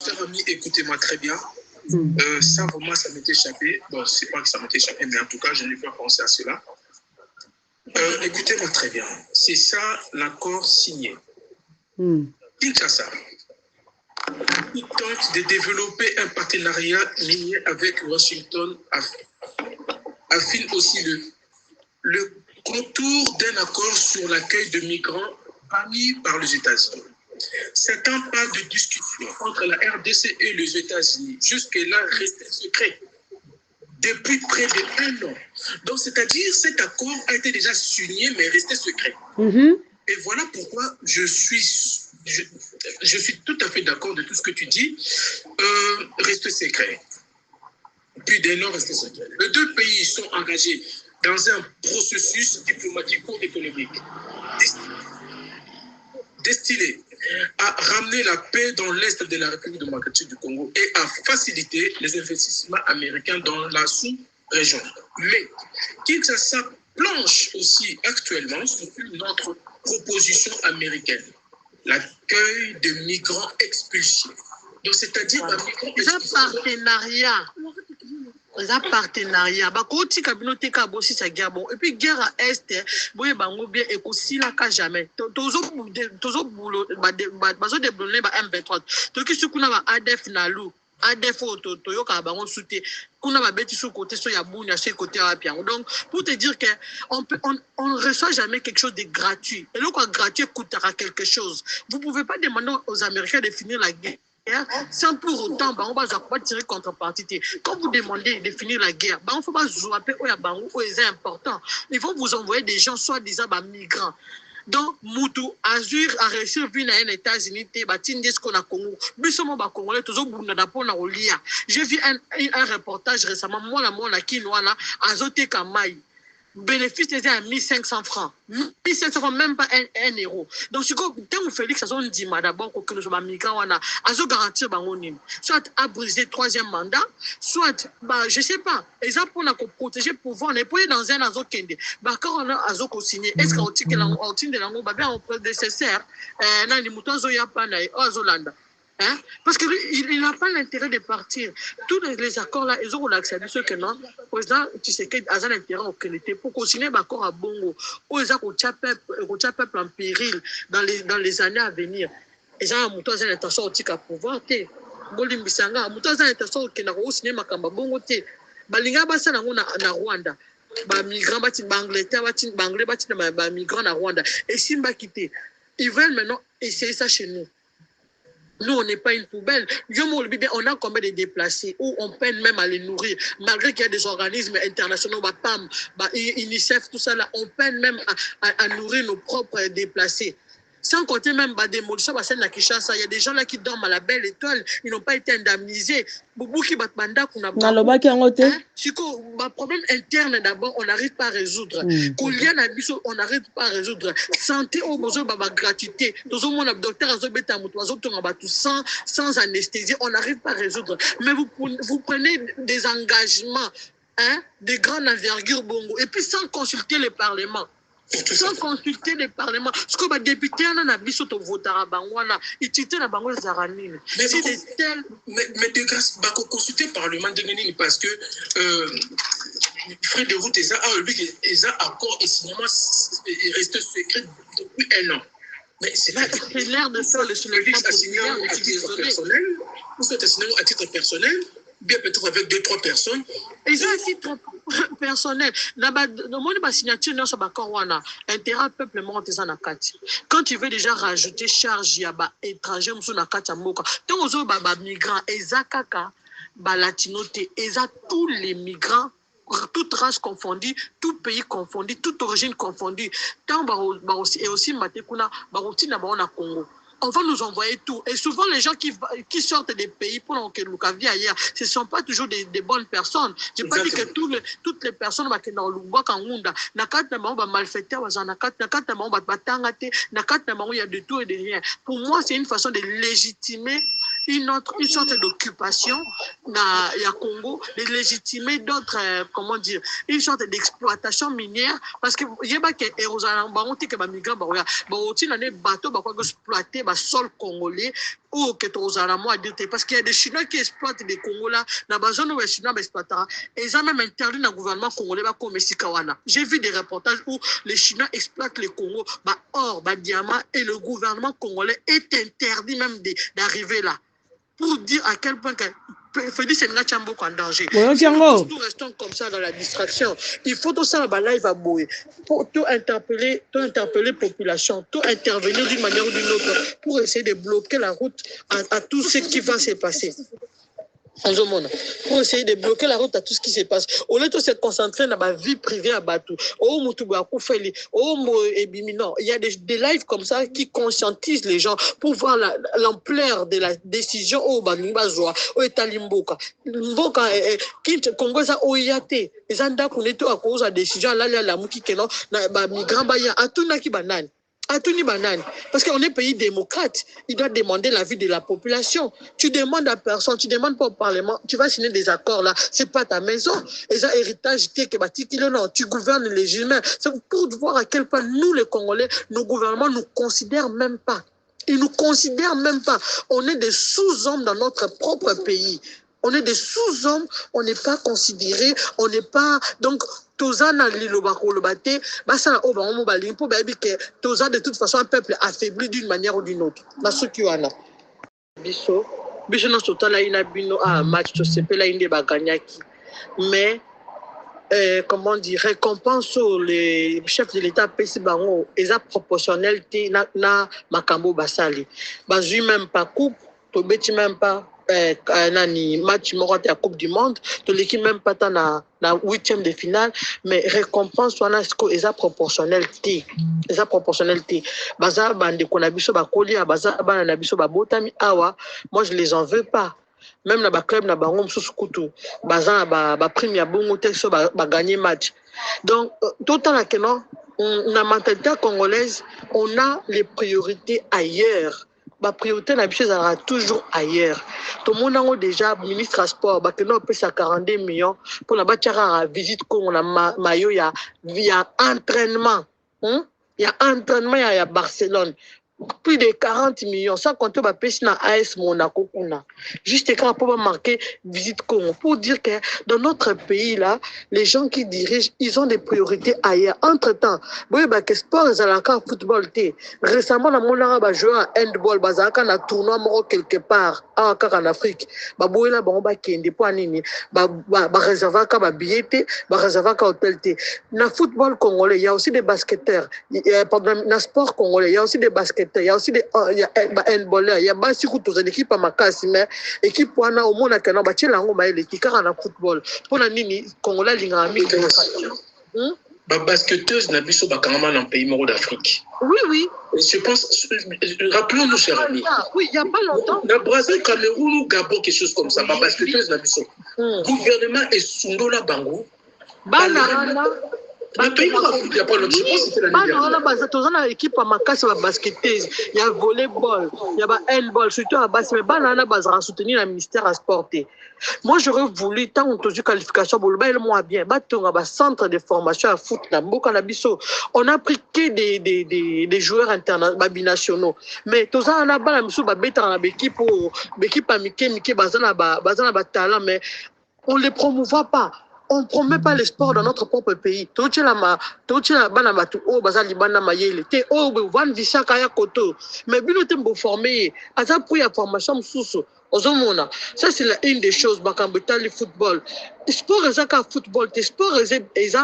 Chers amis, écoutez-moi très bien. Ça, vraiment, ça m'est échappé. Bon, c'est pas que ça m'est échappé, mais en tout cas, je n'ai pas pensé à cela. Écoutez-moi très bien. C'est ça l'accord signé. Kinshasa, qui tente de développer un partenariat minier avec Washington, affine aussi le contour d'un accord sur l'accueil de migrants permis par les États-Unis. Certains parlent de discussion entre la RDC et les États-Unis, jusque-là resté secret, depuis près de 1 an. Donc, c'est-à-dire, cet accord a été déjà signé, mais resté secret. Et voilà pourquoi je suis tout à fait d'accord de tout ce que tu dis. Reste secret. Plus d'1 an, reste secret. Les deux pays sont engagés dans un processus diplomatico-économique destiné à ramener la paix dans l'est de la République démocratique du Congo et à faciliter les investissements américains dans la sous-région. Mais Kinshasa planche aussi actuellement sur une autre proposition américaine, l'accueil de migrants expulsés. Donc, c'est-à-dire un migrant expulsé. Un partenariat bakoti kabino te ka bosi sa guerre bon et puis guerre à est boye bango bien et aussi là ka jamais tozo boulot bazo débloquer ba M23 to ki sukuna ba ADF nalu ADF to yo ka bango souté kuna ba beti sous côté so ya buni à ce côté à pian. Donc pour te dire que on reçoit jamais quelque chose de gratuit et le quoi gratuit coûtera quelque chose. Vous pouvez pas demander aux Américains de finir la guerre sans pour autant, on va pas tirer contrepartie. Quand vous demandez de finir la guerre, on ne faut pas jouer c'est important. Ils vont vous envoyer des gens soi-disant migrants. Donc, Moutou, Azur a réussi à venir aux États-Unis, j'ai vu un reportage récemment, moi, la Kinoana, Azote Kamaï. Bénéfice était à 1500 francs. 1500 francs, même pas 1 euro. Donc, si vous Félix, ça dit d'abord que nous sommes migrants, on a garantir soit à briser 3e mandat, soit, je ne sais pas, ils ont pour protéger le pouvoir, on est pour dans un azo kende. Quand on a signé, est-ce qu'on dit que l'on de l'ango, on prédécessaire, dans les moutons, il y a pas d'Azolanda. Hein? Parce qu'il n'a pas l'intérêt de partir. Tous les accords-là, ils ont accepté ce que non. Le président Tshisekedi a l'intérêt au qualité pour continuer l'accord à Bongo. Ils ont le peuple en péril dans les années à venir. Ils ont une intention à pouvoir. Bolimbisanga, ils ont une intention à signer Makamba Bongo. Balinga basa na Rwanda. Ba migrants bati Angleterre bati Banglais bati ba migrants na Rwanda. Et Simba quitté. Ils veulent maintenant essayer ça chez nous. Nous, on n'est pas une poubelle. On a combien de déplacés où on peine même à les nourrir. Malgré qu'il y a des organismes internationaux, PAM, UNICEF, tout ça, là, on peine même à nourrir nos propres déplacés. Sans compter même des démolitions, il y a des gens là qui dorment à la belle étoile, ils n'ont pas été indemnisés. Problème interne d'abord, on n'arrive pas à résoudre. On n'arrive pas à résoudre. Santé au besoin de gratuité. Docteur sans anesthésie, on n'arrive pas à résoudre. Mais vous prenez des engagements, de grande envergure, Bongo, et puis sans consulter le Parlement. Sans consulter le Parlement. Ce que les députés ont voté à Bangwana, ils ont voté à Zaranine. Mais de grâce, consulter le Parlement parce que frais de route, ils ont accord et signement resté secret depuis 1 an. Mais c'est là que c'est l'air de ça, le Félix a signé à titre personnel, ou soit signé à titre personnel, bien peut-être avec 2-3 personnes. Ils ont un titre personnel. Quand tu veux déjà rajouter charge, il y a des étrangers qui sont dans migrants, tous les migrants, toute race confondue, tout pays confondu, toute origine confondue. Et aussi, Congo. On va nous envoyer tout. Et souvent, les gens qui sortent des pays pour que nous vivions ailleurs, ce ne sont pas toujours des bonnes personnes. Je n'ai pas dit que toutes les personnes qui sont dans le bois, il y a de tout et de rien. Pour moi, c'est une façon de légitimer une sorte d'occupation dans le Congo, de légitimer d'autres, comment dire, une sorte d'exploitation minière, parce que il y a pas que les migrants, bateau, exploiter le sol congolais, ou que parce qu'il y a des Chinois qui exploitent des Congolais, dans la zone où les Chinois exploitent, et ils ont même interdit dans le gouvernement congolais comme Sikawana. J'ai vu des reportages où les Chinois exploitent les Congo, or, diamant, et le gouvernement congolais est interdit même d'arriver là. Pour dire à quel point Félix et Natchambo en danger. Nous restons comme ça dans la distraction. Il faut tout ça, là, il va bouiller. Pour tout interpeller la population, tout intervenir d'une manière ou d'une autre pour essayer de bloquer la route à tout ce qui va se passer. Pour essayer de bloquer la route à tout ce qui se passe. Au lieu de se concentrer dans ma vie privée à Batou, il y a des lives comme ça qui conscientisent les gens pour voir l'ampleur de la décision au Banimbazoa, au Etalimboka. Mboka, Congo, ça, Oyate, les Anda, qu'on est à cause de la décision, là, la Mouki, Keno, migrant, à tout Naki Banane. À tout banane. Parce qu'on est pays démocrate. Il doit demander l'avis de la population. Tu demandes à personne, tu demandes pas au Parlement, tu vas signer des accords là. C'est pas ta maison. Et ça, héritage, tu gouvernes les humains. C'est pour voir à quel point nous, les Congolais, nos gouvernements nous considèrent même pas. Ils nous considèrent même pas. On est des sous-hommes dans notre propre pays. On est des sous-hommes, on n'est pas considérés, on n'est pas... Donc, Tozana Lilobako Lobate, Bassa Obama Balimpo, Toza de toute façon un peuple affaibli d'une manière ou d'une autre. Nasukiwana. Biso, Biso non sotala ina bino a match, to sepela inde baganyaki. Mais, comment dire, récompense les chefs de l'État PC Bango, et ça proportionnalité na Makambo Basali. Bazui même pas coupe, Tobeti même pas. Nani match morate à Coupe du Monde, de l'équipe même pas dans la 8e de finale, mais récompense soit eza proportionnalité, baza bande qu'on a biso ba koli baza bana na biso ba botami awa, moi je les en veux pas. Même na ba club na bango msusu kutu baza ba prime ya bongo te so ba gagner match. Donc tout temps là que non, la mentalité congolaise, on a les priorités ailleurs. La priorité sera toujours ailleurs. Tout le monde a déjà ministre à sport, on peut 42 millions pour la visite qu'on a maillot, il y a entraînement. Il y a entraînement à Barcelone. Plus de 40 millions, sans compter ma pêche à AS Monaco. Juste quand on peut marquer visite Congo pour dire que dans notre pays là, les gens qui dirigent, ils ont des priorités ailleurs. Entre-temps, que sport est à football. Récemment, on a joué à handball, on a tournoi quelque part en Afrique. On a réservé un billet, on a réservé un hôtel. Dans le football congolais, il y a aussi des basketteurs. Dans le sport congolais, il y a aussi des basketteurs. Il y a aussi des handballeurs. Il y a des équipes à Makassi, mais équipe au monde à Canada, il y a des équipes en football. Pour la Nini, Congolais, il y a des basketteuses dans le pays d'Afrique. Oui. Je pense, rappelons-nous, chers amis. Oui, il n'y a pas longtemps. Dans le Brésil, Cameroun ou Gabon, quelque chose comme ça, les basketteuses dans le gouvernement est Sundola Bango. Le pays il y a pas longtemps, je pense que c'était l'année dernière. On a une équipe à Makassi, basketteuses, il y a volleyball, il y a handball, surtout à Bassi, mais banana bazara soutenir le ministère à sporter. Moi, j'aurais voulu, tant qu'on a eu qualification, il moins bien, on a un centre de formation à foot, on a pris que des joueurs binationaux. Mais tout ça, on a une équipe à Mickey, talent, mais on ne les promouvoit pas. On ne promet pas le sport dans notre propre pays. Mais ça, c'est une des choses. Le football. Le sport est football. Le sport est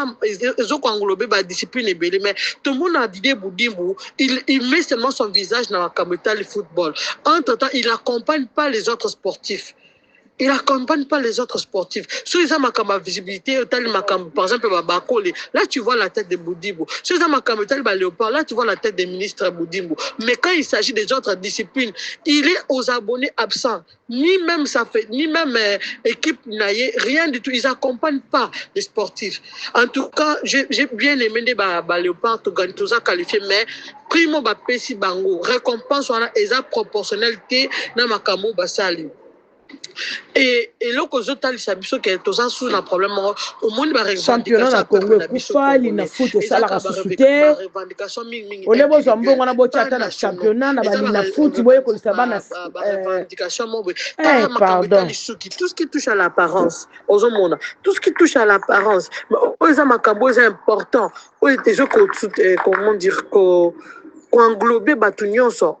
englobé par la discipline. Mais tout le monde a dit il met seulement son visage dans le football. Entre-temps, il n'accompagne pas les autres sportifs. il n'accompagne pas les autres sportifs. Si ils ont ma visibilité, par exemple, là tu vois la tête de Boudimbo. Si ils ont ma Léopard, là tu vois la tête des ministres Boudimbo. Mais quand il s'agit des autres disciplines, il est aux abonnés absents. Ni même équipe Naye, rien du tout. Ils n'accompagnent pas les sportifs. En tout cas, j'ai bien aimé les Léopard, tout ça qualifié, mais primo Pesi Bango, récompense et sa proportionnalité dans ma camo Basali. Et là, quand je t'ai dit que tu as sous un problème, au monde va championnat na Congo kufali na foot et ça la ressuscité. On est besoin bon on a beau tata na championnat na foot boye ko ça va na revendication pardon. Tout ce qui touche à l'apparence, aux hommes, tout ce qui touche à l'apparence, aux makambo c'est important. Oui, déjà comment dire qu'on englober batunion ça.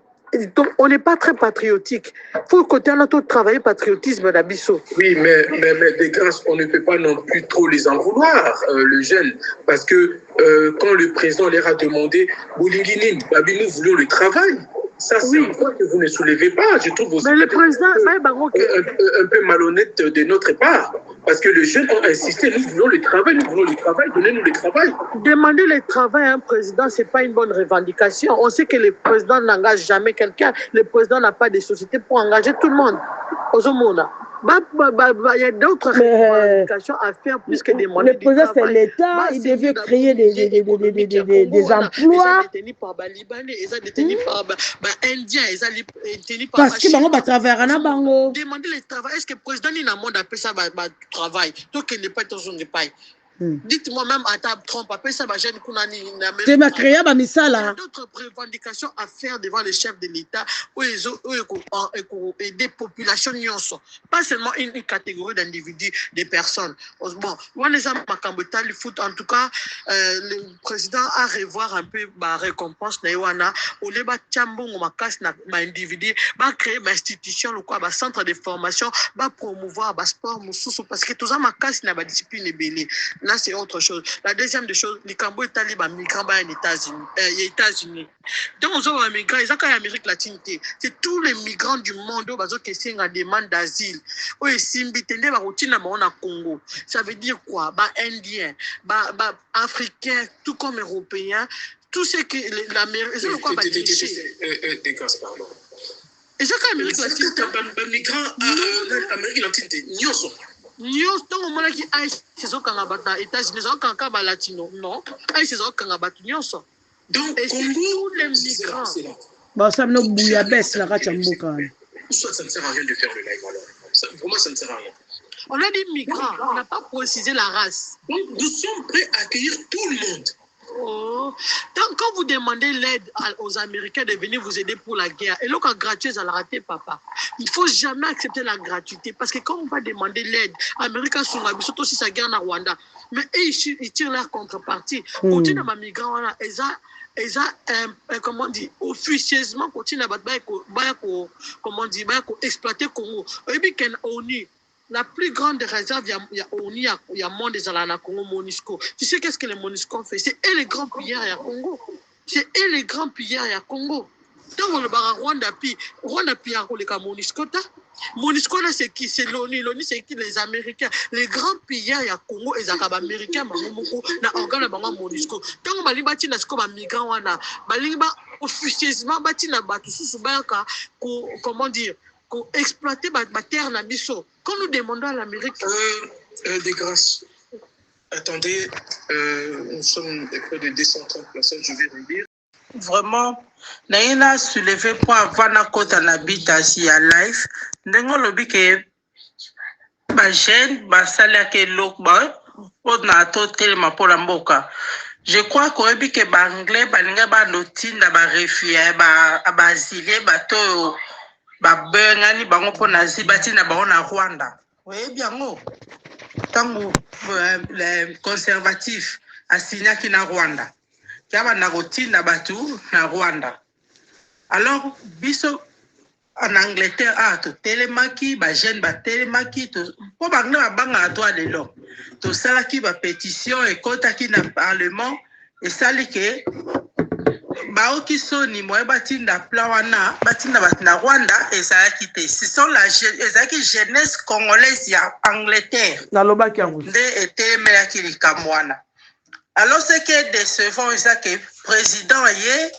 Donc, on n'est pas très patriotique. Il faut côté on a tout travailler patriotisme d'Abisso. Oui, mais des grâces, on ne peut pas non plus trop les en vouloir, le jeune. Parce que quand le président leur a demandé, Boulinginin, nous voulons le travail. Ça, c'est un point que vous ne soulevez pas. Je trouve aussi mais le président, un peu malhonnête de notre part. Parce que les jeunes ont insisté, nous voulons le travail, donnez-nous le travail. Demander le travail à un président, ce n'est pas une bonne revendication. On sait que le président n'engage jamais quelqu'un. Le président n'a pas de société pour engager tout le monde. Il y a d'autres revendications à faire plus que demander le président, c'est l'État, il devait créer des emplois. Ils sont détenus par Indiens, ils sont détenus par parce que bango travailler na bango. Demander le travail, est-ce que le président n'a pas appelé ça travail? Donc il n'est pas dans son épaille. Dites-moi même à ta trompe, après ça, jeune Kounani. C'est ma créa, ma misala. Il y a d'autres revendications à faire devant les chefs de l'État et des populations, pas seulement une catégorie d'individus, des personnes. Bon, en tout cas, le président a revoir un peu la récompense, individu, va créer une institution, un centre de formation, va promouvoir le sport, parce que tout ça, ma casse n'a pas discipline belé. Là, c'est autre chose. La deuxième des choses, les Cambo est allé migrants aux États-Unis. Donc, on a migrants, ils ont qu'à l'Amérique latine. C'est tous les migrants du monde qui sont en demande d'asile. Oui, Simbitende va routine au Congo. Ça veut dire quoi? Indiens, Africains, tout comme Européens, tout ce que l'Amérique. C'est quoi? Des grâces, pardon. Et ça, qu'à l'Amérique latine. Les migrants en Amérique latine, Nous sommes qui aillent ces autres États-Unis, les latino, non, aillent ces autres Canada, donc tous les migrants. Bah ça me bouillabaisse la rachamboka. Ça ne sert à rien de faire le live alors. Pour moi, ça ne sert à rien. On a dit migrants, on n'a pas précisé la race. Donc nous sommes prêts à accueillir tout le monde. Oh. Donc, quand vous demandez l'aide aux Américains de venir vous aider pour la guerre, et là, quand gratuit, ça l'a raté, papa. Il ne faut jamais accepter la gratuité. Parce que quand on va demander l'aide, Américains sont là, surtout si ça guerre en Rwanda, mais ils tirent leur contrepartie. Continue à ma migrant, ils ont, comment dire, officieusement, continue à exploiter Congo. Et puis, la plus grande réserve, il y a monde des Alana Congo, Monisco. Tu sais qu'est-ce que les Monisco fait? C'est eux les grands pilleurs à Congo. C'est eux les grands pilleurs à Congo. Donc, on va Rwanda pire à Monisco. Monisco, là, c'est qui? C'est l'ONU. L'ONU, c'est qui? Les Américains. Les grands pilleurs à Congo, ils sont américains, na organe à Monisco. Donc, on va dire que les migrants, officieusement, comment dire, exploiter ma terre na biso. Quand nous demandons à l'Amérique... Des grâces. Attendez, nous sommes près de 230 personnes, je vais relire. Vraiment, naina soulevé point vana kota na bitasi ya life. Ndengo lobi ke ba jeune ba salia ke lokba na to telema pour la mboka. Je crois qu'on dit que ba anglais ba linga ba lotinda ba réfugiés ba asile ba to ba bengani bango po nazi batina bango na Rwanda. Oui, bien ngo. Tango les conservatifs asigna ki na Rwanda. Kiaba na rotina batu na Rwanda. Alors biso en Angleterre to telemaki ba jeune ba telemaki to po bangna banga droit de l'homme. To sala ki ba pétition et kota ki na parlement et sali ke baoki soni moye batinda plan wana batinda batina Rwanda ezalaki te. Ce sont ezalaki jeunesse congolaise ya Angleterre nalobaki yango nde etemelaki likambo wana. Alors ce qui est décevant c'est que président ye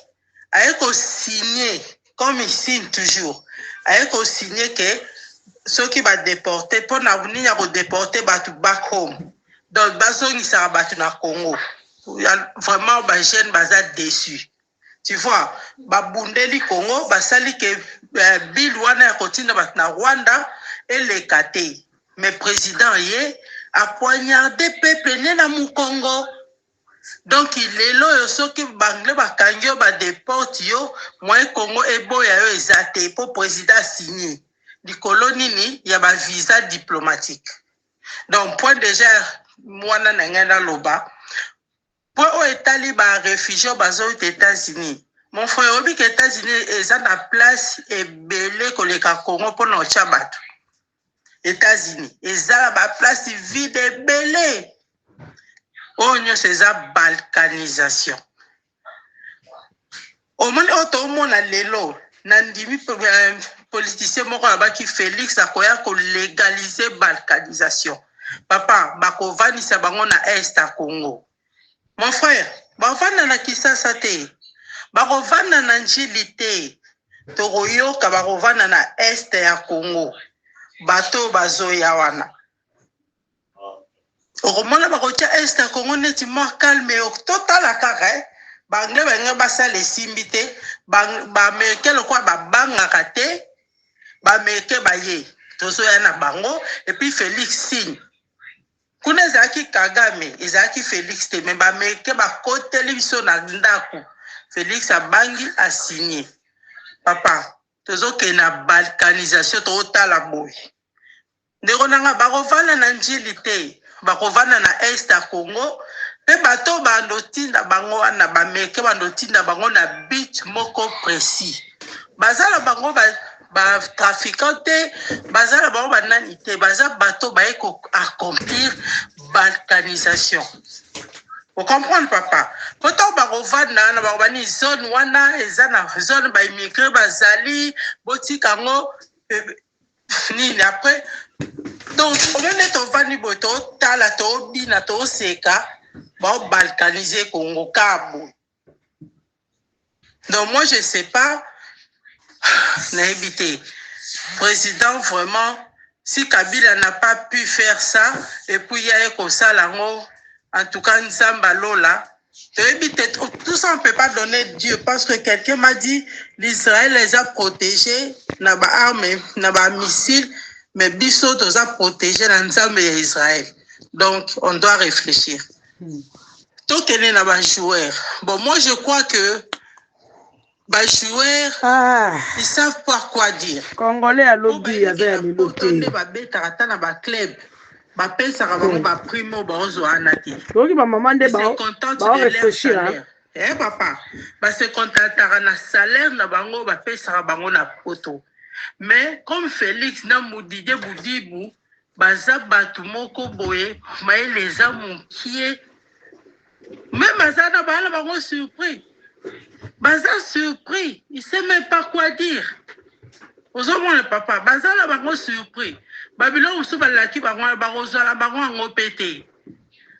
aye ko-signer comme il signe toujours aye ko-signer que ceux qui va déporter pour na nini ya ko-déporter batu back home donc bazongisaka batu na Congo. Vraiment ba jeune baza déçu. Tu vois, babundeli Congo basali que bill wana ya kotinda batu na Rwanda elekate. Mais président ye a poignardé peuple né na mu Congo. Donc il est là soki bangle bakangi yo ba déporte yo moi Congo eboya yo ezate pour président signer. Di kolonini ya ba visa diplomatique. Donc point déjà mwana na ngana loba pour aux États-Unis, les réfugiés aux États-Unis. Mon frère, aux États-Unis, ils ont la place et belé que les Congo pour nos chabat. États-Unis, ils ont la place vide et belé. On y a ces balkanisation. Au moins, au monde a l'élo. Nandimi politicien moko qui Félix a ko légaliser balkanisation. Papa, bakovani sa bango na est à Congo. Mon frère, bavanda na Kisasa te, bakovanda na Njili te, toroyoka bakovanda na este ya Congo, bato bazoya wana. Okomona bakotia este ya Congo neti mort calme, total akara, bangle benga basa lesimbi te, bameke lokwa babangaka te, bameke baye, tozoya na bango, et puis Félix signe. Kuna ezaki Kagame, ezaki Félix te, mais bameke bakoteli biso na ndako. Félix abangi a signé. Papa, tozoke na balkanisation totala boy. Ndeko nanga bakovana na Njili te, bakovana na est ya Congo, pe bato bandotinda bango wana bameke bandotinda bango na but moko précis. Bazala bango ba trafiquante bazala ba banani te baza bato ba accomplir balkanisation. Vous comprenez papa? Pourtant ba rovana na ba bani zone wana ezana zone ba immigré bazali botika ngo ni après donc on est au vani boto tala to bina to seka ba balkaniser Congo kabo. Donc moi je sais pas n'a évité. Président, vraiment, si Kabila n'a pas pu faire ça, et puis il y a comme ça, en tout cas, Nzamba Lola, tout ça, on ne peut pas donner Dieu, parce que quelqu'un m'a dit, l'Israël les a protégés, n'a pas armes, n'a pas missiles, mais Bissot les a protégés dans Nzamba et Israël. Donc, on doit réfléchir. Tout est né dans un joueur. Bon, moi, je crois que les joueurs, ils savent pas quoi dire. Congolais à lobby avec un club, primo donc maman de réfléchir hein papa se contenter na salaire na bango ba pesa bango na poto. Mais comme Félix na Moudide Boudibu baza batu moko boye mais les hommes qui est même azana bana bango surpris. Baza surpris, il sait même pas quoi dire. Aux hommes le papa, baza la bango surpris. Babylone ou sous balaki bango la bango en pété.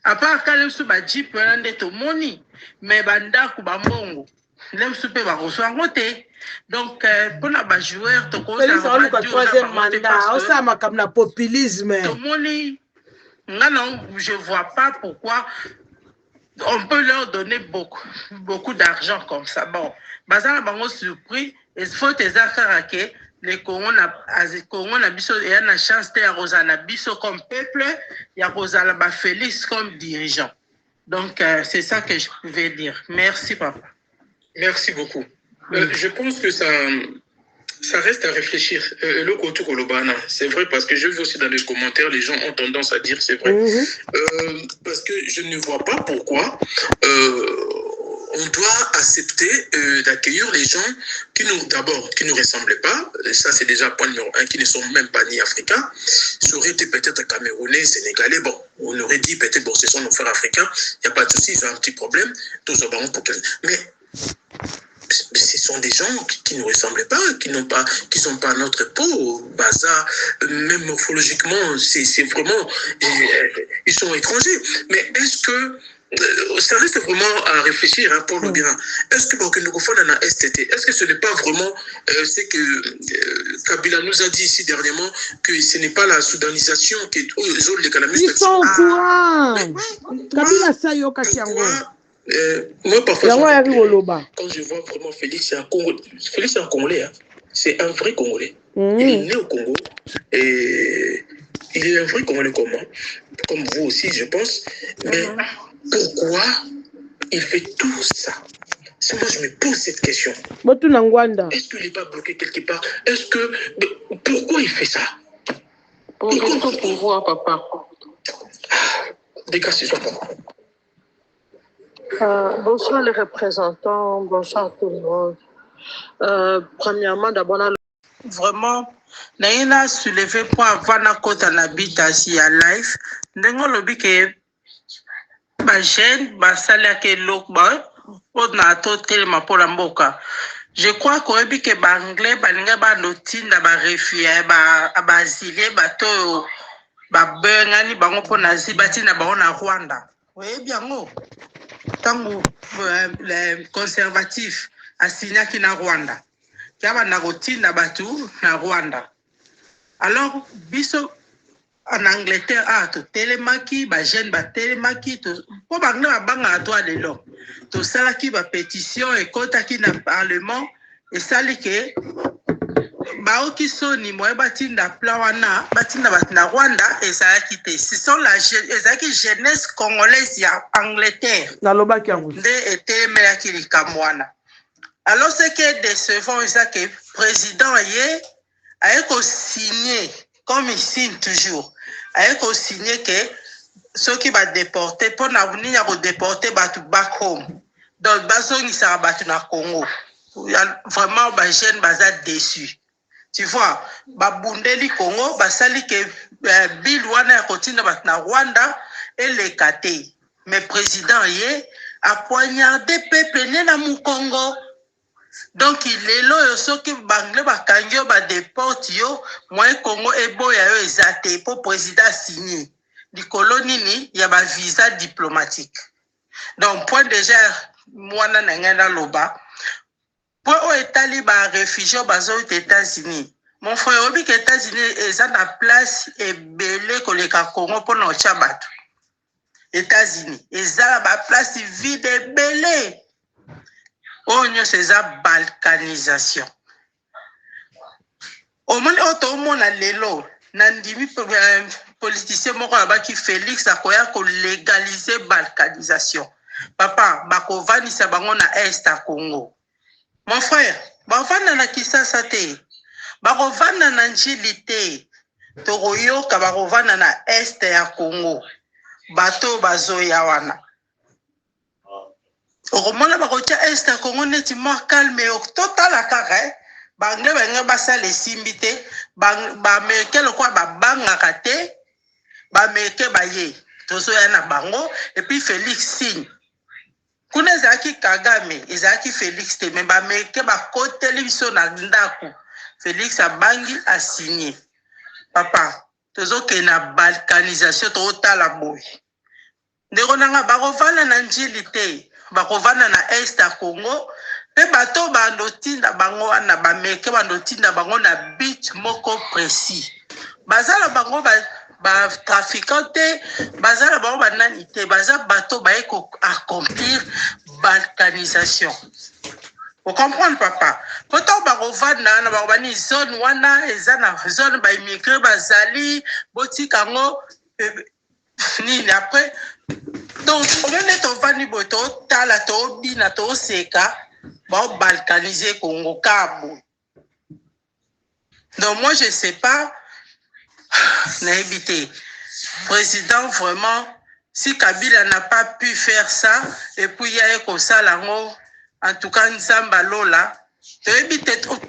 À part quand le sous ba jeep de to moni, mais banda ku bambongo. L'aime souper ba reçoit en côté. Donc pour la ba joueur to ko ça troisième mandat, ça ma comme la populisme. To moni. Non, je vois pas pourquoi on peut leur donner beaucoup d'argent comme ça. Bon, bazala bango surpris, il faut te zakara que les Congo na biso et na chance de Rosana biso comme peuple, ya Rosana ba Félix comme dirigeant. Donc c'est ça que je pouvais dire. Merci papa. Merci beaucoup. Je pense que ça reste à réfléchir. Le côté Kolobana, c'est vrai parce que je vois aussi dans les commentaires, les gens ont tendance à dire c'est vrai. Parce que je ne vois pas pourquoi on doit accepter d'accueillir les gens qui nous ressemblent pas. Ça, c'est déjà point numéro 1, qui ne sont même pas ni africains. Ça aurait été peut-être camerounais, sénégalais. Bon, on aurait dit peut-être, bon, ce sont nos frères africains. Il n'y a pas de souci, ils ont un petit problème. Tous au baron pour mais ce sont des gens qui ne ressemblent pas, qui sont pas notre peau, bazar, même morphologiquement, c'est vraiment, ils sont étrangers. Mais est-ce que ça reste vraiment à réfléchir, hein, Paul Leguin. Est-ce que Burkina Faso a un STT? Est-ce que ce n'est pas vraiment ce que Kabila nous a dit ici dernièrement, que ce n'est pas la soudanisation qui est aux autres les calamistes? Ils sont au courant. Kabila ça yo katiango. Moi, parfois, quand je vois vraiment Félix, c'est un Congolais. Félix, c'est un Congolais. Hein. C'est un vrai Congolais. Il est né au Congo. Et il est un vrai Congolais comme vous aussi, je pense. Mais pourquoi il fait tout ça? Si moi, je me pose cette question. Est-ce qu'il n'est pas bloqué quelque part? Pourquoi il fait ça? Pourquoi pouvoir, papa? Décassez-toi, papa. Bonsoir les représentants, bonsoir tout le monde. Premièrement, d'abord, vraiment, naina soulevé pour avoir kota na bitasi ya life. Ndengo lobi ke ba jeune ba sala ke lokba on a to telema pour la mboka. Je crois qu'on dit que ba anglais ba linga ba lotinda ba réfugié ba asilie ba to ba bengani bango pour nazi batina ba na Rwanda. Oui bien ngo. Tango les conservatifs assignés qui na Rwanda. Kaba na rotina batu na Rwanda. Alors biso en Angleterre to telemaki ba jeune ba telemaki to po bangna banga droit de l'homme. To sala ki ba pétition et kota ki na parlement et sali ke ba oki soni moye batinda plan wana batinda batina Rwanda et ça qui te ce sont la jeunesse congolaise ya Angleterre na lobaki yango de etemela ki likamwana. Alors ce qui est décevant c'est que président yé a signé comme il signe toujours a signé que ceux qui va déporter pour na venir à déporter back home donc bazoni ça batu na Congo vraiment ba jeune baza déçu. Tu vois, babundeli Congo, basali ke bill wana ya kotina bat na Rwanda et les kate. Mais président yé a poignardé peuple né na mu Congo. Donc il est là yo soki bangle bakangyo ba déporte yo, moi Congo e boya yo ezate pour président signé. Di koloni ya ba visa diplomatique. Donc point déjà mwana na ngana loba pour aux États-Unis, réfugiés aux États-Unis. Mon frère, aux États-Unis, ils ont la place et belé que les Congo pour nos chabat. États-Unis, ils ont la place vide et belé. On y a ces balkanisation. Au moins, a l'élo. Nandimi politicien qui Félix a légaliser balkanisation. Papa, bakovani sa bango na est à Congo. Mon frère, bavana na Kisasa te, barovana na Njili te, toroyoka barovana na este ya Congo, bato bazoya wana. Oromona barotia este ya Congo neti mwa calme yo total akare, bange basa le simbite, bameke lokwa babangaka te, bameke baye, tozoya na bango, et puis Félix signe. Kuna ezaki Kagame, ezaki Félix te, mais bameke bakoteli biso na ndako. Félix abangi a signé. Papa, tozoke na balkanisation totala boy. Ndeko nanga bakovana na Njili te, bakovana na est à Congo, pe bato bandotinda bango wana bameke bandotinda bango na but moko précis. Bazala bango ba trafiquante bazala ba banani te baza bato ba eko accomplir balkanisation. Vous comprenez papa? Pourtant ba rovana na ba bani zone wana ezana zone ba immigré bazali botika ngo ni après donc on est au vani boto tala to bina to seka ba balkaniser Congo kabo. Donc moi je sais pas n'a évité. Président, vraiment, si Kabila n'a pas pu faire ça, et puis il y a comme ça, en tout cas, Nzamba Lola,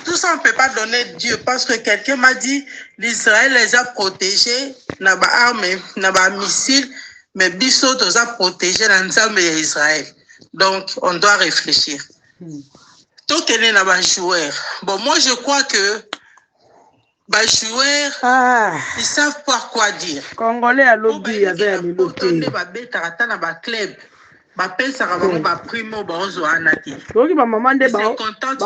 tout ça, on ne peut pas donner Dieu, parce que quelqu'un m'a dit, l'Israël les a protégés, n'a pas armes, n'a pas missiles, mais Bissot les a protégés dans Nzamba et Israël. Donc, on doit réfléchir. Tout est là bas joueur. Bon, moi je crois que bas joueurs ils savent pas quoi dire. Congolais à lobby avec les lotés. Ba betata na ba club. Ba pesa ka ba primo ba ozo anati. Donc ba maman de ba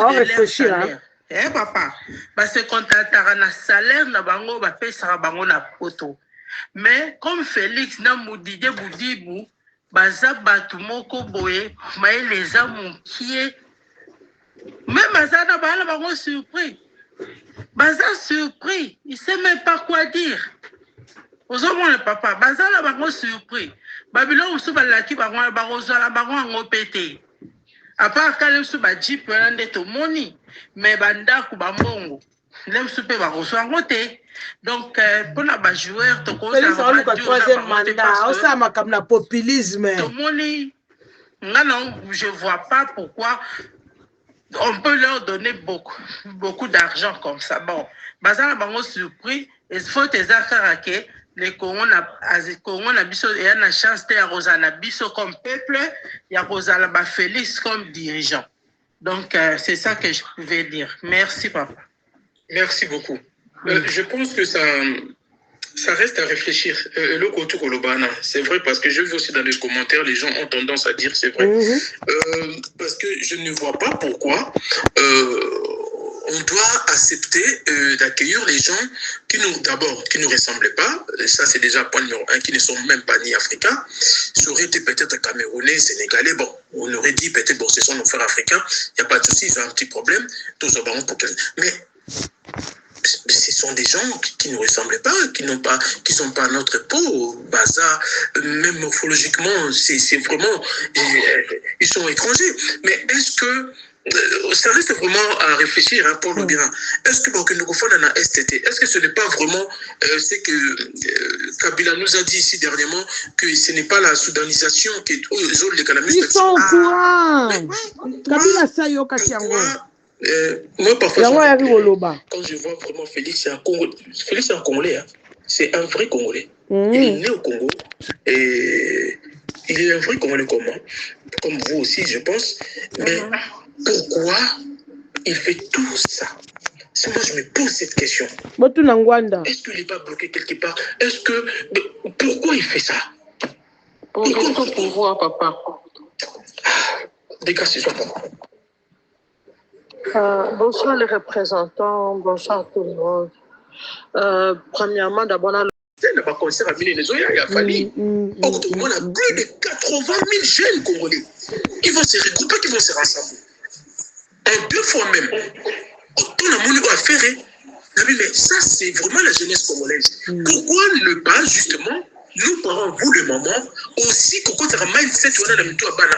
réfléchir hein. Eh papa, ba se contentera na salaire na bango ba pesa ka bango na poto. Mais comme Félix na Moudide Boudibu baza batu moko boye mais les hommes qui est même Azana Bala bango surpris. Baza surpris, il sait même pas quoi dire. Aux hommes le papa, Bazala bango surpris. Babylone ou Soubalaki bango barozala bango en pété. À part quand sous ba jeep nande to moni, mais banda ku bambongo. Lem soupe barozo en côté. Donc pour la ba joueur to ko ça le troisième mandat, on ça ma comme na populisme. To moni. Non, je vois pas pourquoi on peut leur donner beaucoup d'argent comme ça. Bon, bazala bango surpris, il faut tes affaires que les Corona biso et une chance de Rosana biso comme peuple, il y a Rosana ba Félix comme dirigeant. Donc c'est ça que je pouvais dire. Merci papa. Merci beaucoup. Je pense que ça reste à réfléchir. Le côté Kolobana, c'est vrai parce que je vois aussi dans les commentaires, les gens ont tendance à dire c'est vrai. Parce que je ne vois pas pourquoi on doit accepter d'accueillir les gens qui nous ressemblent pas. Ça, c'est déjà point numéro 1, qui ne sont même pas ni africains. Ça aurait été peut-être camerounais, sénégalais. Bon, on aurait dit peut-être, bon, ce sont nos frères africains. Il n'y a pas de souci, ils ont un petit problème. Mais ce sont des gens qui ne nous ressemblent pas, qui sont pas à notre peau, bazar, même morphologiquement, c'est vraiment, ils sont étrangers. Mais est-ce que ça reste vraiment à réfléchir hein, pour le bien. Est-ce que STT, est-ce que ce n'est pas vraiment ce que Kabila nous a dit ici dernièrement, que ce n'est pas la soudanisation qui est aux les calamistes. Ils sont au courant. Kabila ça yo moi parfois quand je vois vraiment Félix, c'est un Congolais. Félix c'est un Congolais, hein. C'est un vrai Congolais. Il est né au Congo et il est un vrai Congolais comme vous aussi je pense. Mais pourquoi il fait tout ça? C'est moi je me pose cette question. Est-ce qu'il n'est pas bloqué quelque part? Pourquoi il fait ça? Pour le pouvoir, papa. Décassez-toi, papa. Bonsoir les représentants, bonsoir tout le monde. Premièrement, d'abord, n'a pas concert à Mille Zoya, il a fallu. On a plus de 80 000 jeunes Congolais qui vont se regrouper, qui vont se rassembler. En 2 fois même. On a mon affaire. Mais ça, c'est vraiment la jeunesse congolaise. Pourquoi ne pas, justement, nous parents, vous, les mamans, aussi, quand on a un mindset, on a la méthode à Bana.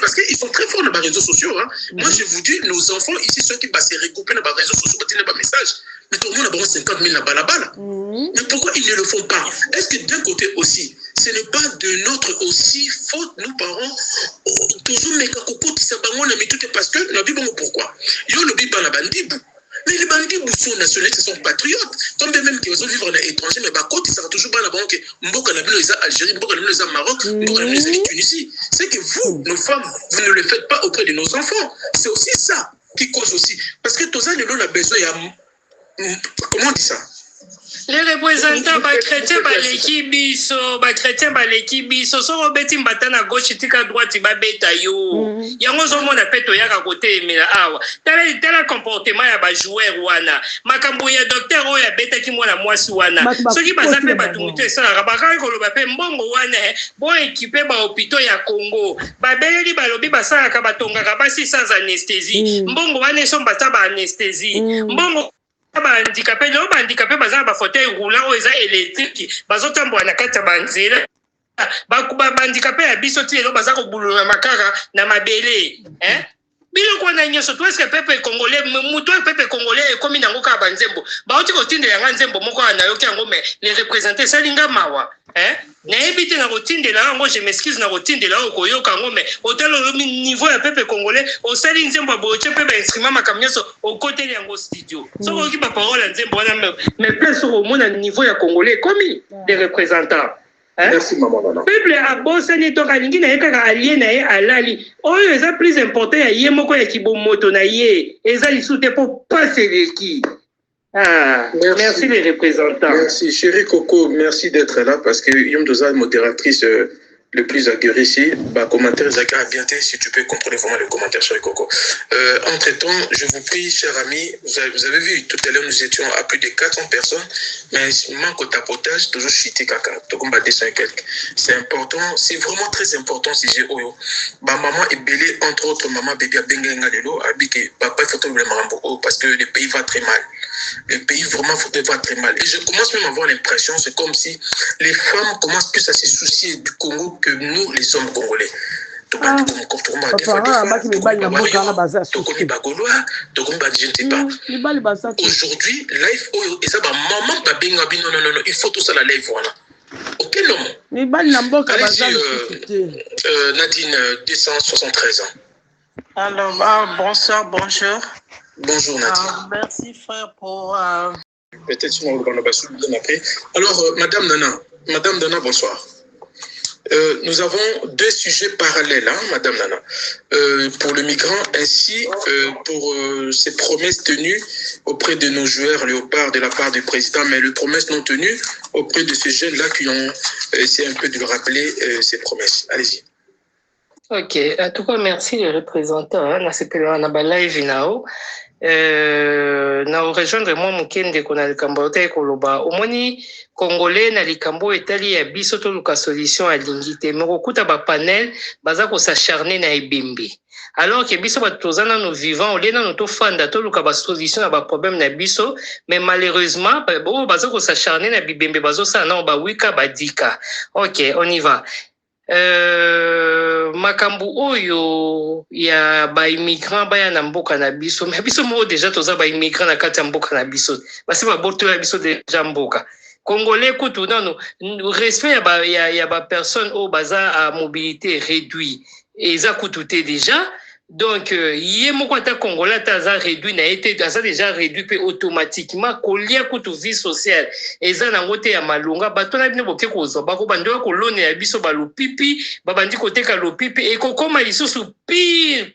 Parce qu'ils sont très forts dans les réseaux sociaux. Hein. Moi, je vous dis, nos enfants ici, ceux qui se regrouper dans les réseaux sociaux, ils ont des messages. Mais tout le monde a 50 000 là-bas. Mais pourquoi ils ne le font pas? Est-ce que d'un côté aussi, ce n'est pas de notre aussi faute, nous parents, toujours mes cacocos qui s'abandonnent à tout parce que nous avons pourquoi? Yo le biban la bandibou. Mais les bandits sont nationalistes, ils sont patriotes. Comme même qui vont vivre à l'étranger, mais bah, côté, ça va toujours bien la banque. Mboka la les Algérie, Mboka la les Maroc, Mboka la les Tunisie. C'est que vous, nos femmes, vous ne le faites pas auprès de nos enfants. C'est aussi ça qui cause aussi. Parce que tout ça, les gens ont besoin, comment on dit ça? Les représentants chrétiens baleki biso so robeti mbata na gauche tika droite babeta yo yango zo mona peto yaka côté emela awa tala comportement ya ba joueur wana makambo ya docteur oya beta ki mwana mwasi wana soki bazambe batumuto esala bakaka koloba pe mbongo wana bon équipé ba hôpitaux ya Congo babeli balobi basala ka batongaka basi sans anesthésie mbongo wana so mbata ba anesthésie mbongo handicapé no handicapé baza ba fauteuil roulant o eza électrique bazotambola na kati ya banzela ba handicapé ya biso ti elo baza ko bulula makara na mabele bilo kwa na nyoso to est-ce que peuple congolais muto peuple congolais ekomi nango ka banzembo ba oti ko tindela nga nzembo moko na yoki yango mais les représenter salinga mawa na ebite na kotindela yango je m'excuse na kotindela ko yoka ngo mais hôtel au niveau ya peuple congolais au sali nzembo boche pe ba instrument makamnyoso au côté yango studio so ko ba parole nzembo wana mais place au mona niveau ya congolais komi des représentants Merci, maman Nana. Peuple a bossani to kalingi na yeka allié na ye alali. Oyo eza plus important ya ye moko ya kibomoto na ye. Eza lisute pour passer les qui. Merci les représentants. Merci, chérie Coco, merci d'être là parce que Yom Doza, modératrice le plus aguerrie ici. Commentaire, Zaka, bien si tu peux contrôler vraiment les commentaires, chérie Coco. Entre-temps, je vous prie, chers amis, vous avez vu, tout à l'heure, nous étions à plus de 400 personnes, mais manque au tapotage, toujours chité caca, tout comme 200 et quelques. C'est important, c'est vraiment très important si j'ai Oyo. Maman est belée, entre autres, maman bébé a benga lelo, habité, papa, il faut trouver le marambo, parce que le pays va très mal. Le pays vraiment va très mal. Et je commence même à avoir l'impression, c'est comme si les femmes commencent plus à se soucier du Congo que nous, les hommes congolais. Aujourd'hui, life, il faut tout ça la live, voilà. Ok, non. Nadine, 273 ans. Alors, bonsoir, bonjour. Bonjour Nadine. Merci frère pour... Peut-être sinon on va bien après. Alors, Madame Nana, bonsoir. Nous avons deux sujets parallèles, hein, Madame Nana. Pour le migrant, ainsi pour ces promesses tenues auprès de nos joueurs léopards de la part du président, mais les promesses non tenues auprès de ces jeunes-là qui ont essayé un peu de rappeler ces promesses. Allez-y. Ok, en tout cas, merci les représentants. On a ce que l'on a live now. Na rejoindre moi mukende kona likambo te koloba omoni congolais na likambo etali ya biso to luka solution a lingite moko kuta ba panel baza ko s'acharner na ebembe alors que biso batozana no vivant olena no to fanda to luka ba solution na ba problème na biso mais malheureusement bo baza ko s'acharner na bibembe bazo sa na ba wika badika. OK, on y va. Makambu oyo ya ba immigrant baya na mboka na biso mais biso mo déjà toza ba immigrant na kati ya mboka na biso basi ba boto ya biso déjà mboka congolais kutu nano respect ya ba personne o baza à mobilité réduit eza kutu te déjà. Donc, yé moko ata congolais taza réduit na été taza déjà réduit pe automatiquement kolia kutu vie sociale eza na ngote ya malonga batona bino boke kozo bako bandoka kolone ya biso balopipi babandi koteka lopipi et kokoma lisusu pire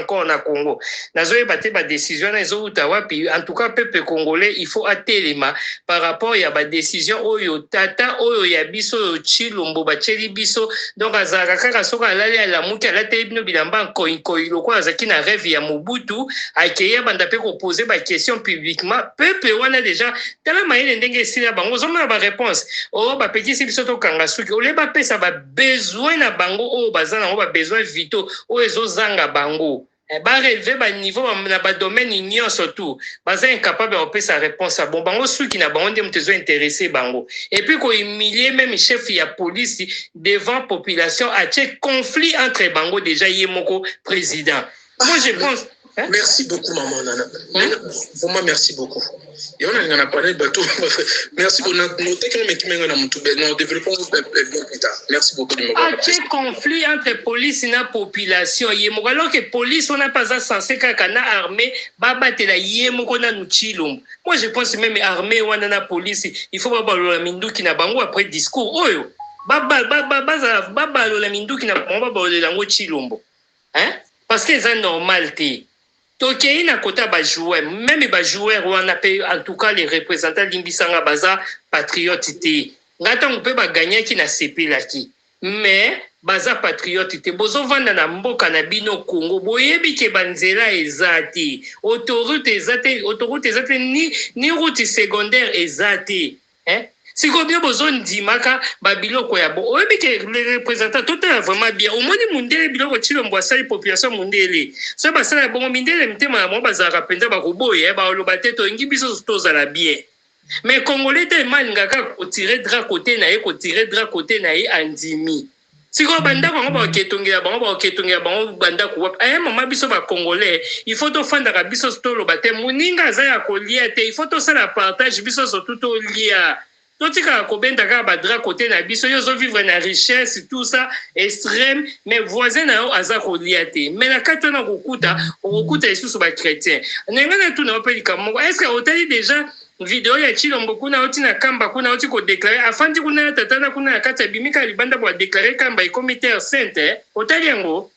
encore na Congo nazoye bate ba décision na ezo utawapi en tout cas peuple congolais il faut atelema par rapport ya ba décision oyo tata oyo ya biso Chilombo ba cheli biso donc azaka kaka soka alali ala muki ala tebino bilamba koikoi lokwa azaki na rêve ya Mobutu akeya banda pe ko poser ba question publiquement peuple wana déjà tala mayele ndenge sila bango zoma ba réponse o ba petit biso to kanga suki o le ba pesa ba besoin na bango o bazana o ba besoin vitaux o ezo zanga bango ba relever ba niveau na ba domaine union surtout baza incapable de pesa réponse à bon bango suki na bango ndem tezo intéressé bango et puis ko humilier même chef ya police devant population a che conflit entre bango déjà yemoko président. Moi je pense Merci beaucoup, maman Nana. Vraiment, merci beaucoup. Et on a parlé de tout. Merci pour notre développement bien plus tard. Merci beaucoup de m'avoir parlé. Il y a conflit entre police et la population. Alors que la police, on n'a pas censé qu'à armée, babatela yemoko na nuchilum. Moi, je pense même armée ou la police, il faut pas la mindu qui n'a bango après discours. Oyo, baba la mindu qui n'a pas la langue chilumbo. Hein? Parce que c'est normal. Tokei na kota ba joueur même ba joueur on appelle en tout cas les représentants d'Imbisanga baza patriote té ngata on peut ba gagner qui na sepela ki mais baza patriote té bozo vanda na mboka na bino Congo boyebi ke banzela ezati autoroute ezati ni route secondaire ezati hein. Si vous avez besoin d'imaka, babiloko ya bo. Oyebi ke les représentants tout est vraiment bien. Au moins ni mundele biloko Chilombo asali population mundele. So basala bongo mindele mtema ya mo bazaka penza ba koboye ba olobate to ngi biso tozala bien. Mais congolais te mangaka ko tirer dra côté na ye ko tirer dra côté na ye andimi. Si ko banda ko ba ketongela bango banda ko aya mama biso ba congolais, il faut to fanda ka biso to lobate muninga za ya kolia te, il faut to sala partage biso surtout to lia. Totika kobenda ka badra côté na biso yo zo vivre na richesse tout ça extrême mais voisin na aza ko liate mais na kato na kokuta isusu ba chrétien nenga na tout na pe likamoko est-ce que otali déjà video ya Chilombo kuna oti na kamba kuna oti ko déclarer afandi kuna tatana kuna kata bimika libanda bo déclarer kamba e comité sainte otali yango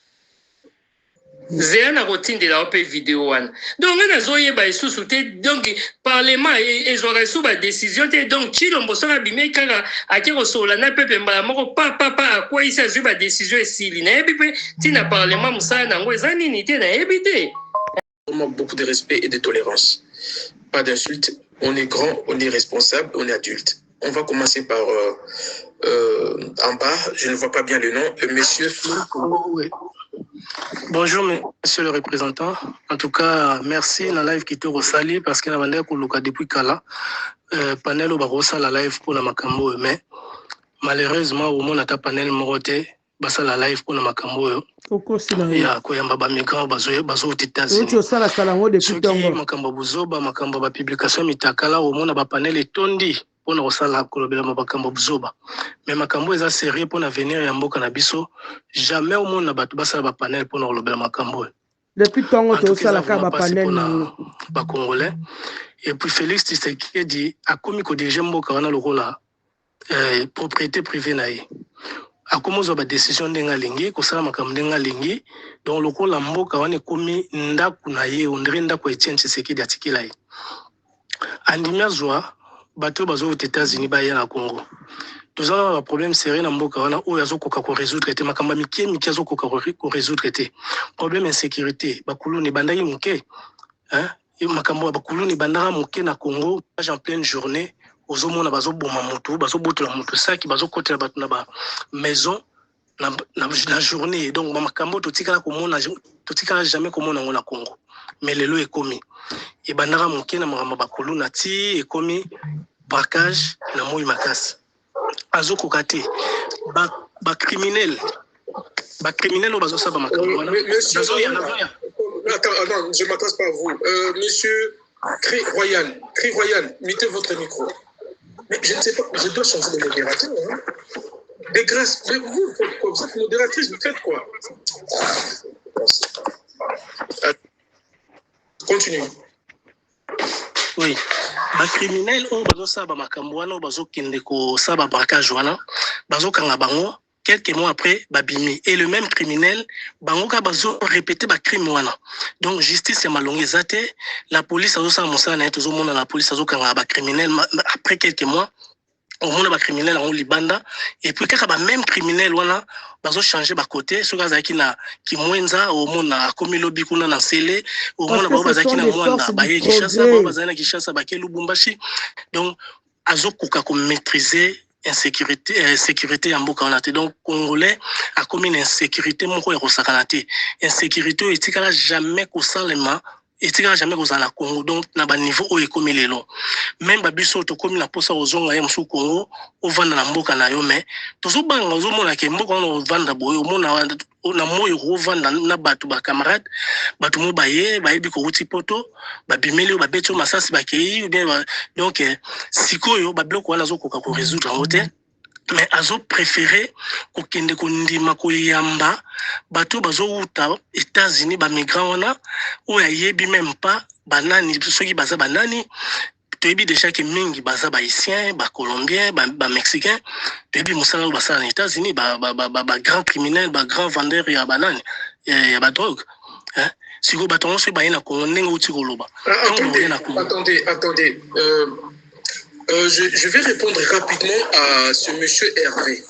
zéana rotindela ope vidéo wana donc on a zoyé ba isusu te donc parlement et zo reçu ba décision te donc Chilombo sala bimika akero sola na pepe mbala moko papa akwa isa zu ba décision esili na ebipe tina parlement musala nango ezani ni te na ebite. Beaucoup de respect et de tolérance. Pas d'insultes. On est grand, on est responsable, on est adulte. On va commencer par en bas. Je ne vois pas bien le nom. Monsieur. Oui. Bonjour, monsieur le représentant. En tout cas, merci la live qui te resali parce que nous avons depuis Kala. Panel au Barossa la live pour la Makambo. Mais malheureusement, au monde a panel moroté. Basa la live pour la Makambo. Ya koyamba ba migrant bazo États-Unis. Sala salango depuis tongo. Makambo buzoba makambo ba publication mitakala au monde ba panel etondi pona osala kolobela makambo buzoba. Mais makambo eza sérieux pona venir ya mboka na biso. Jamais au monde na batu basala ba panel pona kolobela makambo. Depuis tongo to sala ka ba panel na ba congolais. Et puis Félix Tshisekedi a commis ko déjà mboka wana lokola propriété privée na ye. A commencé ba décision ndenga lingi ko sala makambo ndenga lingi donc lokola mboka wana komi ndaku na ye ondre ndako Etienne Tshisekedi atikila ye andimia zwa bato bazo aux États-Unis ba ya na Congo tous avons un problème sérieux na mboka wana oyo azokoka ko résoudre te makamba mikie azokoka ko résoudre te problème insécurité bakuluni bandaki muke hein makambo bakuluni bandaka muke na Congo en pleine journée aux hommes bazo boma mutu bazo botola mutu saki bazo kotela batu na ba maison la journée donc makambo totikala komona totikala jamais komona ngona Congo mais lelo ekomi e bandaka muke na makamba bakulu na ti ekomi braquage na moi makasi azo kokate ba criminel au bazo saba makambo wana monsieur attends je m'adresse pas à vous monsieur Cri Royal mettez votre micro. Mais je ne sais pas, je dois changer de modérateur. Hein. Des grâces, mais vous faites quoi? Vous êtes modératrice, vous faites quoi? Continue. Oui. Les criminels ont besoin de ça, ont besoin de ça, braquage, bazo kanga bango. Quelques mois après, babimi. Et le même criminel, bangoka bazo répété ba crime wana. Donc justice est malongé zate. La police a aussi annoncé na tout le monde la police a aussi kanga ba criminel après quelques mois. Au monde ba criminel en libanda et puis quand ba même criminel wana bazo changer ba côté so gaza ki na kimwenza au monde na komi lobby kuna na sele au monde ba bazaki na mwanda ba ye kishasa ba bazana kishasa ba ke lubumbashi. Donc azo kuka ko maîtriser insécurité en mboka wana te donc congolais a commis une insécurité moko ya kosakana te insécurité etikala jamais kosalema etikala jamais kozala Congo donc na ba niveau oyo ekomi lelo même babiso to komi na posa ozonga ya msu Congo ovanda na mboka na yo mais tozobanga ozomona ke mboka wana ovanda boyo omona na moyo ovanda na batu ba camarade batu mo baye bayebi ko uti poto babimeli o babeto masasi bakei ou bien donc sikoyo babloko wana zokoka ko résoudre en hôtel mais azo préféré ko kende ko ndima ko yamba bato bazo uta États-Unis ba migrants wana o yebi même pas banani soki baza banani toyebi déjà que mingi baza ba haïtien ba colombien ba mexicain toyebi musala basala na États-Unis ba grand criminel ba grand vendeur ya banani ya ba drogue hein siko batongo so ba ina ko ndenga uti ko loba attendez je vais répondre rapidement à ce monsieur Hervé.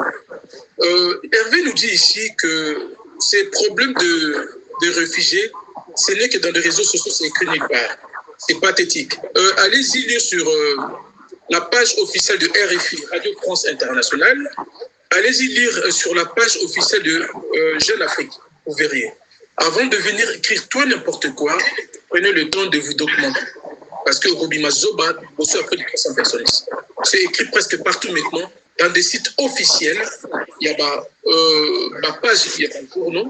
Hervé nous dit ici que ces problèmes de réfugiés, ce n'est que dans les réseaux sociaux, c'est écrit nulle part. C'est pathétique. Allez-y lire sur la page officielle de RFI, Radio France Internationale. Allez-y lire sur la page officielle de Jeune Afrique, vous verriez. Avant de venir écrire tout n'importe quoi, prenez le temps de vous documenter. Parce que Robima Zoba, aussi après de 300 personnes. C'est écrit presque partout maintenant, dans des sites officiels. Il y a ma page, il y a un journal,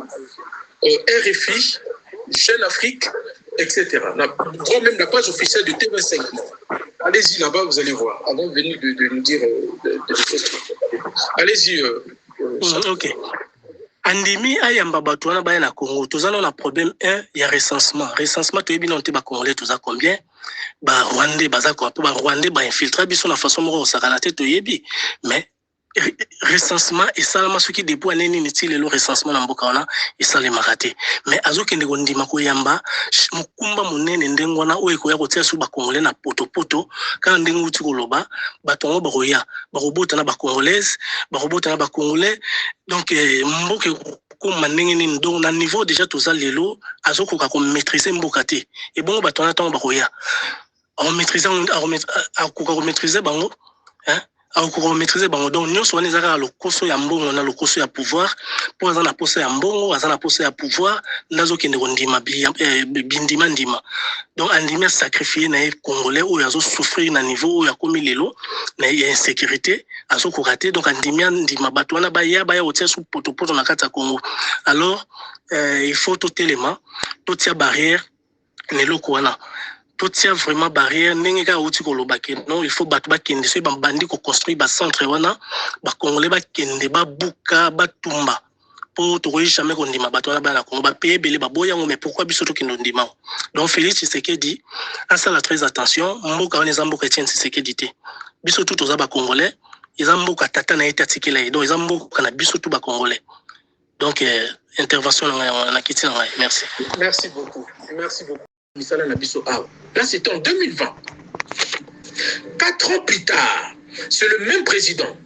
RFI, Jeune Afrique, etc. Même la page officielle de TV5. Allez-y là-bas, vous allez voir. Avant de venir de nous dire des choses. Allez-y. Ok. Andimi ayamba bato wana baya na Congo tozana na problème 1 ya recensement tu yebi non te ba congolais toza combien ba Rwandais baza quoi ba Rwandais ba infiltrer biso na façon moko osakana te toyebi mais recensement et salama ce qui depuis aneni niti le recensement na mboka wana esalemaka te mais azokende kondima koyamba mukumba munene ndengo na oyo koya kotia su bakongolais na potopoto kana ndengo uti koloba batongo bakoya bakobota na bakongolaise bakobota na bakongolais donc mboka comme ndenge nini donc na niveau déjà toza lelo azokoka ko maîtriser mboka te et bon batona tango bakoya on maîtriser ko maîtriser bango hein on maîtriser bango donc nous on ezaka lokoso ya mbongo na lokoso ya pouvoir pour azana posa ya mbongo azana posa ya pouvoir nazo kende kondima bindima ndima donc andima sacrifier na congolais ou yazo souffrir na niveau ya komi lelo na insécurité azo koraté donc andimia ndima bato wana baya otia sous potopoto na kata Congo alors il faut tout élément tout ya barrière ne loko wana tout tient vraiment barrière n'enga outil kolobake non il faut battre bakende so bandi ko construire ba centre wana ba congolais bakende ba buka ba tumba pour to jamais kondima bato wana bana Congo ba payer belé ba boya mais pourquoi biso to kendo ndima donc Félix Tshisekedi a ça la très attention mboka wana zamboka Etienne Tshisekedi te biso tout oza ba congolais ezamboka tata na etatikela donc ezamboka na biso tout ba congolais donc intervention na kitina merci beaucoup là c'est en 2020 4 ans plus tard c'est le même président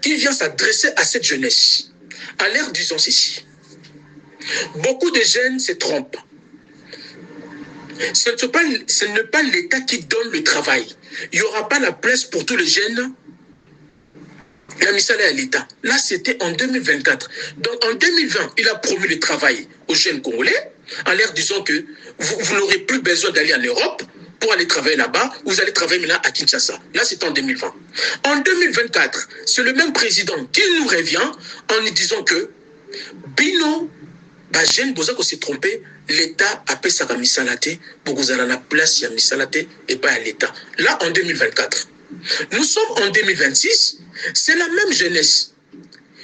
qui vient s'adresser à cette jeunesse à l'air disons ceci beaucoup de jeunes se trompent ce n'est pas l'État qui donne le travail il n'y aura pas la place pour tous les jeunes la mission à l'État. Là, c'était en 2024. Donc, en 2020, il a promis le travail aux jeunes Congolais, en l'air disant que vous n'aurez plus besoin d'aller en Europe pour aller travailler là-bas. Vous allez travailler maintenant à Kinshasa. Là, c'était en 2020. En 2024, c'est le même président qui nous revient en nous disant que Bino, jeune, vous s'est trompé, l'État a payé sa misalate pour que vous ayez la place à misalate et pas à l'État. Là, en 2024. Nous sommes en 2026, c'est la même jeunesse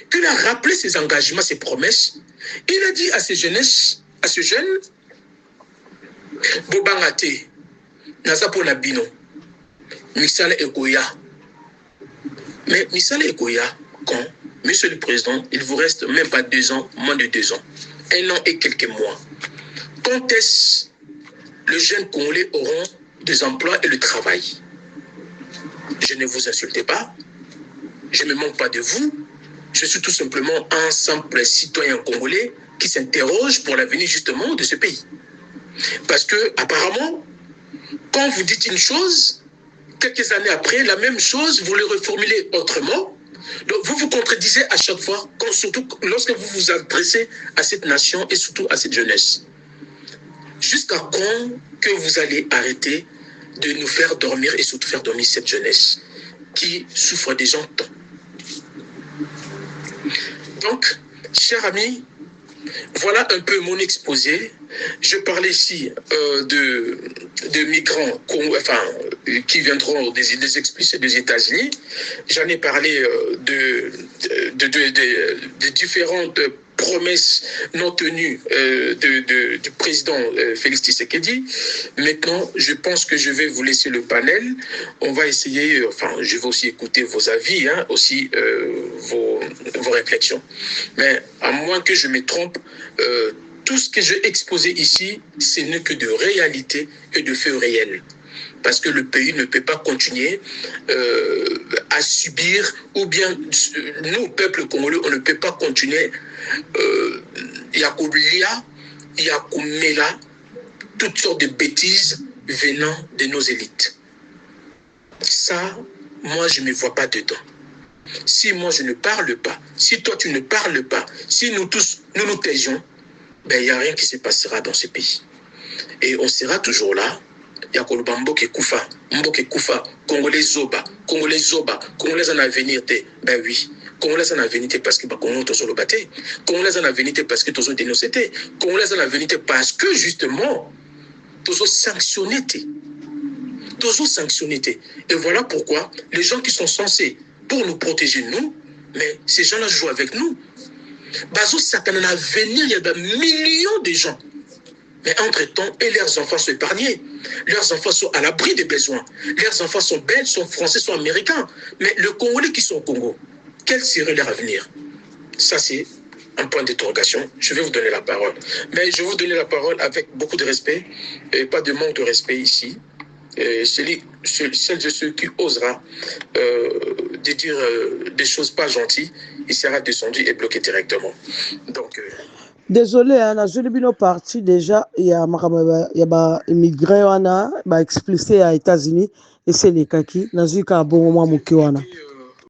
qu'il a rappelé ses engagements, ses promesses. Il a dit à ces jeunesses, à ces jeunes, Bobangate, Nazapo Nabino, Misala Ekoya. Mais Misala Ekoya, quand, Monsieur le Président, il vous reste même pas 2 ans, moins de 2 ans, 1 an et quelques mois. Quand est-ce les jeunes Congolais auront des emplois et le travail? Je ne vous insulte pas, je ne me manque pas de vous, je suis tout simplement un simple citoyen congolais qui s'interroge pour l'avenir justement de ce pays. Parce que apparemment, quand vous dites une chose, quelques années après, la même chose, vous le reformulez autrement. Donc vous vous contredisez à chaque fois, surtout lorsque vous vous adressez à cette nation et surtout à cette jeunesse. Jusqu'à quand que vous allez arrêter de nous faire dormir et surtout faire dormir cette jeunesse qui souffre déjà tant. Donc, chers amis, voilà un peu mon exposé. Je parlais ici de migrants qui viendront des expulsés des États-Unis. J'en ai parlé de différentes promesses non tenues du président Félix Tshisekedi. Maintenant, je pense que je vais vous laisser le panel. On va essayer, je vais aussi écouter vos avis, aussi vos réflexions. Mais à moins que je me trompe, tout ce que j'ai exposé ici, ce n'est que de réalité et de faits réels. Parce que le pays ne peut pas continuer à subir, ou bien nous, peuple congolais, on ne peut pas continuer Yakoumela, toutes sortes de bêtises venant de nos élites. Ça, moi, je ne me vois pas dedans. Si moi, je ne parle pas, si toi, tu ne parles pas, si nous tous, nous taisions, ben, il n'y a rien qui se passera dans ce pays. Et on sera toujours là. Yakolba Mboke Koufa, Congolais Zoba, Congolais en avenir, ben oui. Congolais en avenir parce que Congolais tous le batté, Congolais en avenir parce que tous ont dénoncé, Congolais en avenir parce que justement tous ont sanctionné, Et voilà pourquoi les gens qui sont censés pour nous protéger nous, mais ces gens-là jouent avec nous. Bazo Satan en avenir, il y a des millions de gens Mais entre-temps, et leurs enfants sont épargnés. Leurs enfants sont à l'abri des besoins. Leurs enfants sont belges, sont français, sont américains. Mais les Congolais qui sont au Congo, quel serait leur avenir? Ça, c'est un point d'interrogation. Je vais vous donner la parole. Mais je vais vous donner la parole avec beaucoup de respect et pas de manque de respect ici. Celle de ceux qui osera de dire des choses pas gentilles, il sera descendu et bloqué directement. Donc... Désolé, on a joué le parti déjà, il y a des immigrés, on a expulsé aux États-Unis, et c'est les kaki, on a vu qu'à bon moment,